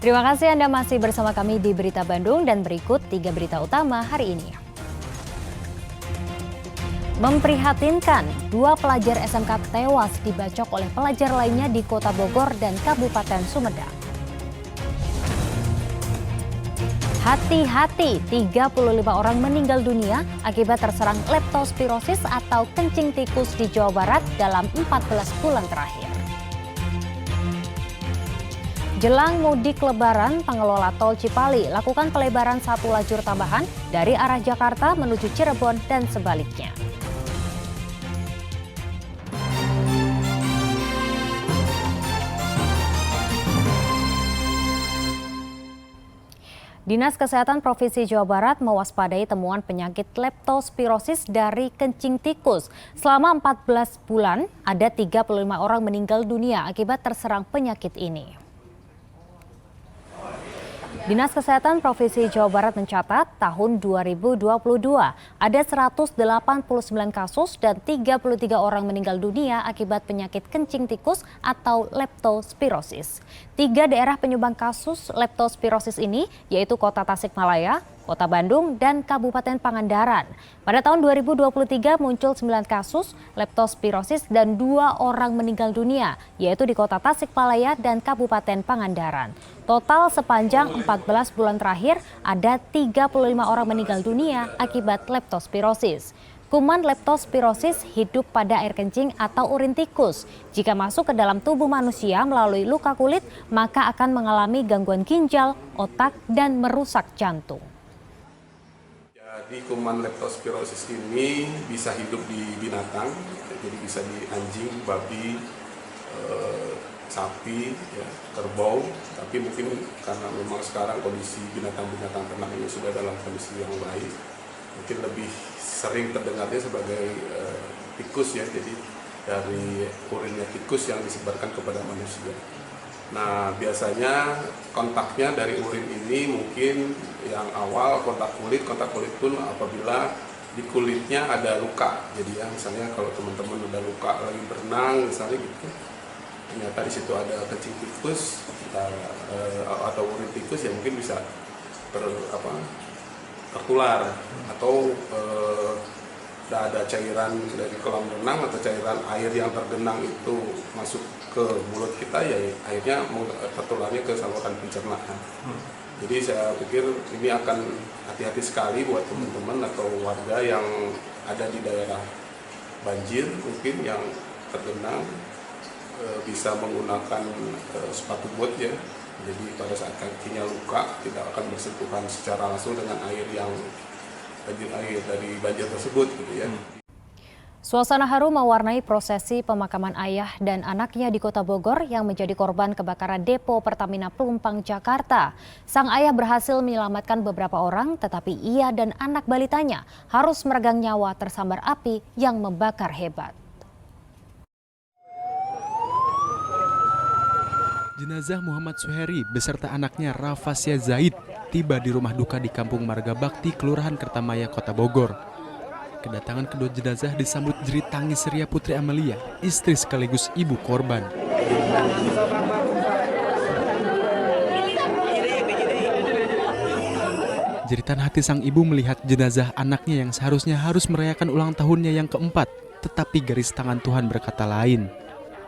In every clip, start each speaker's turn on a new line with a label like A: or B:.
A: Terima kasih Anda masih bersama kami di Berita Bandung dan berikut 3 berita utama hari ini. Memprihatinkan, 2 pelajar SMK tewas dibacok oleh pelajar lainnya di Kota Bogor dan Kabupaten Sumedang. Hati-hati, 35 orang meninggal dunia akibat terserang leptospirosis atau kencing tikus di Jawa Barat dalam 14 bulan terakhir. Jelang mudik Lebaran, pengelola tol Cipali lakukan pelebaran 1 lajur tambahan dari arah Jakarta menuju Cirebon dan sebaliknya. Dinas Kesehatan Provinsi Jawa Barat mewaspadai temuan penyakit leptospirosis dari kencing tikus. Selama 14 bulan, ada 35 orang meninggal dunia akibat terserang penyakit ini. Dinas Kesehatan Provinsi Jawa Barat mencatat tahun 2022 ada 189 kasus dan 33 orang meninggal dunia akibat penyakit kencing tikus atau leptospirosis. 3 daerah penyumbang kasus leptospirosis ini yaitu Kota Tasikmalaya, Kota Bandung, dan Kabupaten Pangandaran. Pada tahun 2023 muncul 9 kasus leptospirosis dan 2 orang meninggal dunia, yaitu di Kota Tasikmalaya dan Kabupaten Pangandaran. Total sepanjang 14 bulan terakhir ada 35 orang meninggal dunia akibat leptospirosis. Kuman leptospirosis hidup pada air kencing atau urin tikus. Jika masuk ke dalam tubuh manusia melalui luka kulit, maka akan mengalami gangguan ginjal, otak, dan merusak jantung.
B: Jadi kuman leptospirosis ini bisa hidup di binatang, jadi bisa di anjing, babi, sapi, ya, kerbau. Tapi mungkin karena memang sekarang kondisi binatang-binatang ternak ini sudah dalam kondisi yang baik, mungkin lebih sering terdengarnya sebagai tikus ya, jadi dari urinnya tikus yang disebarkan kepada manusia. Nah, biasanya kontaknya dari urin ini mungkin yang awal kontak kulit pun apabila di kulitnya ada luka. Jadi ya misalnya kalau teman-teman udah luka lagi berenang misalnya gitu, ternyata di situ ada kencing tikus atau urin tikus ya mungkin bisa tertular atau ada cairan dari kolam renang atau cairan air yang tergenang itu masuk ke mulut kita, ya akhirnya tertularnya ke saluran pencernaan. Jadi saya pikir ini akan hati-hati sekali buat teman-teman atau warga yang ada di daerah banjir mungkin yang tergenang, bisa menggunakan sepatu bot ya. Jadi pada saat kakinya luka tidak akan bersentuhan secara langsung dengan air dari banjir tersebut gitu ya.
A: Suasana haru mewarnai prosesi pemakaman ayah dan anaknya di Kota Bogor yang menjadi korban kebakaran depo Pertamina Pelumpang, Jakarta. Sang ayah berhasil menyelamatkan beberapa orang, tetapi ia dan anak balitanya harus meregang nyawa tersambar api yang membakar hebat.
C: Jenazah Muhammad Suheri beserta anaknya Rafasya Zaid tiba di rumah duka di Kampung Marga Bakti, Kelurahan Kertamaya, Kota Bogor. Kedatangan kedua jenazah disambut jerit tangis Ria Putri Amelia, istri sekaligus ibu korban. Jeritan hati sang ibu melihat jenazah anaknya yang seharusnya harus merayakan ulang tahunnya yang keempat, tetapi garis tangan Tuhan berkata lain.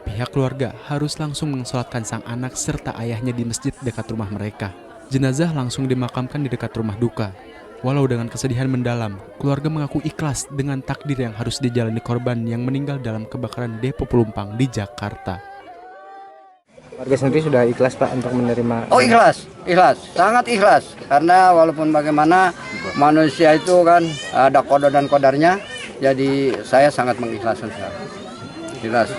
C: Pihak keluarga harus langsung mensolatkan sang anak serta ayahnya di masjid dekat rumah mereka. Jenazah langsung dimakamkan di dekat rumah duka. Walau dengan kesedihan mendalam, keluarga mengaku ikhlas dengan takdir yang harus dijalani korban yang meninggal dalam kebakaran depo Pelumpang di Jakarta.
D: Warga sendiri sudah ikhlas Pak untuk menerima?
E: Oh ikhlas, sangat ikhlas. Karena walaupun bagaimana manusia itu kan ada qada dan qadarnya, jadi saya sangat mengikhlaskan sekali. Ikhlas.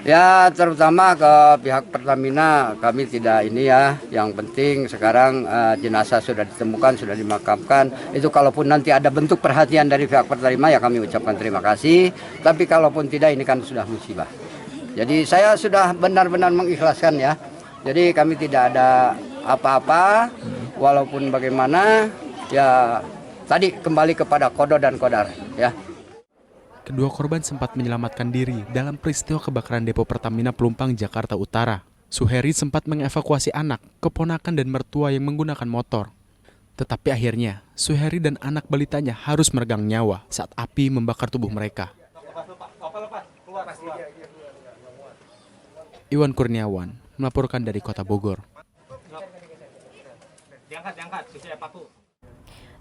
E: Ya terutama ke pihak Pertamina kami tidak ini ya, yang penting sekarang jenazah sudah ditemukan, sudah dimakamkan. Itu kalaupun nanti ada bentuk perhatian dari pihak Pertamina ya kami ucapkan terima kasih. Tapi kalaupun tidak ini kan sudah musibah. Jadi saya sudah benar-benar mengikhlaskan ya. Jadi kami tidak ada apa-apa walaupun bagaimana ya tadi kembali kepada qada dan qadar ya.
C: Kedua korban sempat menyelamatkan diri dalam peristiwa kebakaran depo Pertamina Pelumpang, Jakarta Utara. Suheri sempat mengevakuasi anak, keponakan dan mertua yang menggunakan motor. Tetapi akhirnya, Suheri dan anak balitanya harus meregang nyawa saat api membakar tubuh mereka. Iwan Kurniawan melaporkan dari Kota Bogor.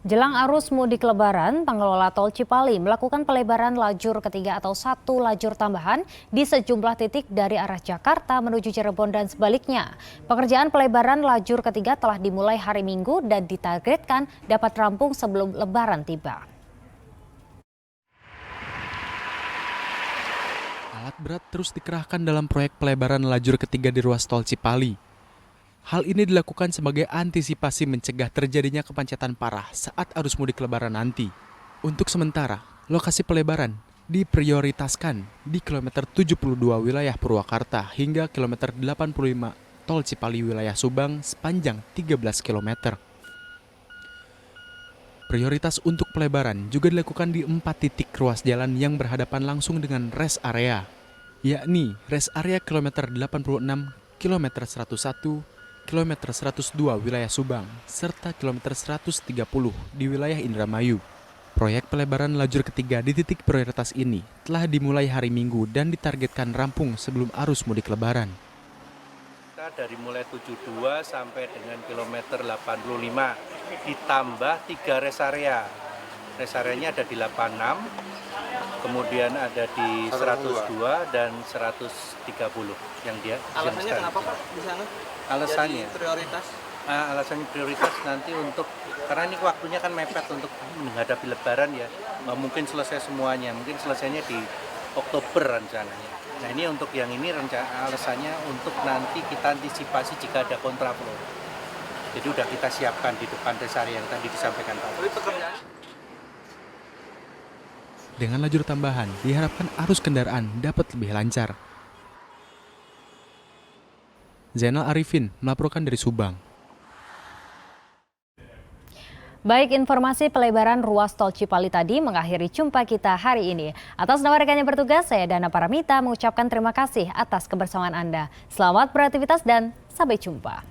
A: Jelang arus mudik Lebaran, pengelola tol Cipali melakukan pelebaran lajur ketiga atau satu lajur tambahan di sejumlah titik dari arah Jakarta menuju Cirebon dan sebaliknya. Pekerjaan pelebaran lajur ketiga telah dimulai hari Minggu dan ditargetkan dapat rampung sebelum Lebaran tiba.
C: Alat berat terus dikerahkan dalam proyek pelebaran lajur ketiga di ruas tol Cipali. Hal ini dilakukan sebagai antisipasi mencegah terjadinya kemacetan parah saat arus mudik Lebaran nanti. Untuk sementara, lokasi pelebaran diprioritaskan di kilometer 72 wilayah Purwakarta hingga kilometer 85 tol Cipali wilayah Subang sepanjang 13 km. Prioritas untuk pelebaran juga dilakukan di 4 titik ruas jalan yang berhadapan langsung dengan rest area, yakni rest area kilometer 86, kilometer 101, kilometer 102 wilayah Subang, serta kilometer 130 di wilayah Indramayu. Proyek pelebaran lajur ketiga di titik prioritas ini telah dimulai hari Minggu dan ditargetkan rampung sebelum arus mudik Lebaran.
F: Kita dari mulai 72 sampai dengan kilometer 85, ditambah 3 rest area. Rest areanya ada di 86, kemudian ada di 102 dan 130 yang dia.
G: Alasannya kenapa Pak di sana?
F: Alasannya
G: jadi prioritas?
F: Alasannya prioritas nanti untuk, karena ini waktunya kan mepet untuk menghadapi Lebaran ya, nggak mungkin selesai semuanya, mungkin selesainya di Oktober rencananya. Nah ini untuk yang ini alasannya untuk nanti kita antisipasi jika ada kontraflow. Jadi udah kita siapkan di depan rest area yang tadi disampaikan Pak.
C: Dengan lajur tambahan, diharapkan arus kendaraan dapat lebih lancar. Zainal Arifin melaporkan dari Subang.
A: Baik, informasi pelebaran ruas tol Cipali tadi mengakhiri jumpa kita hari ini. Atas nama rekan yang bertugas, saya Dana Paramita mengucapkan terima kasih atas kebersamaan Anda. Selamat beraktivitas dan sampai jumpa.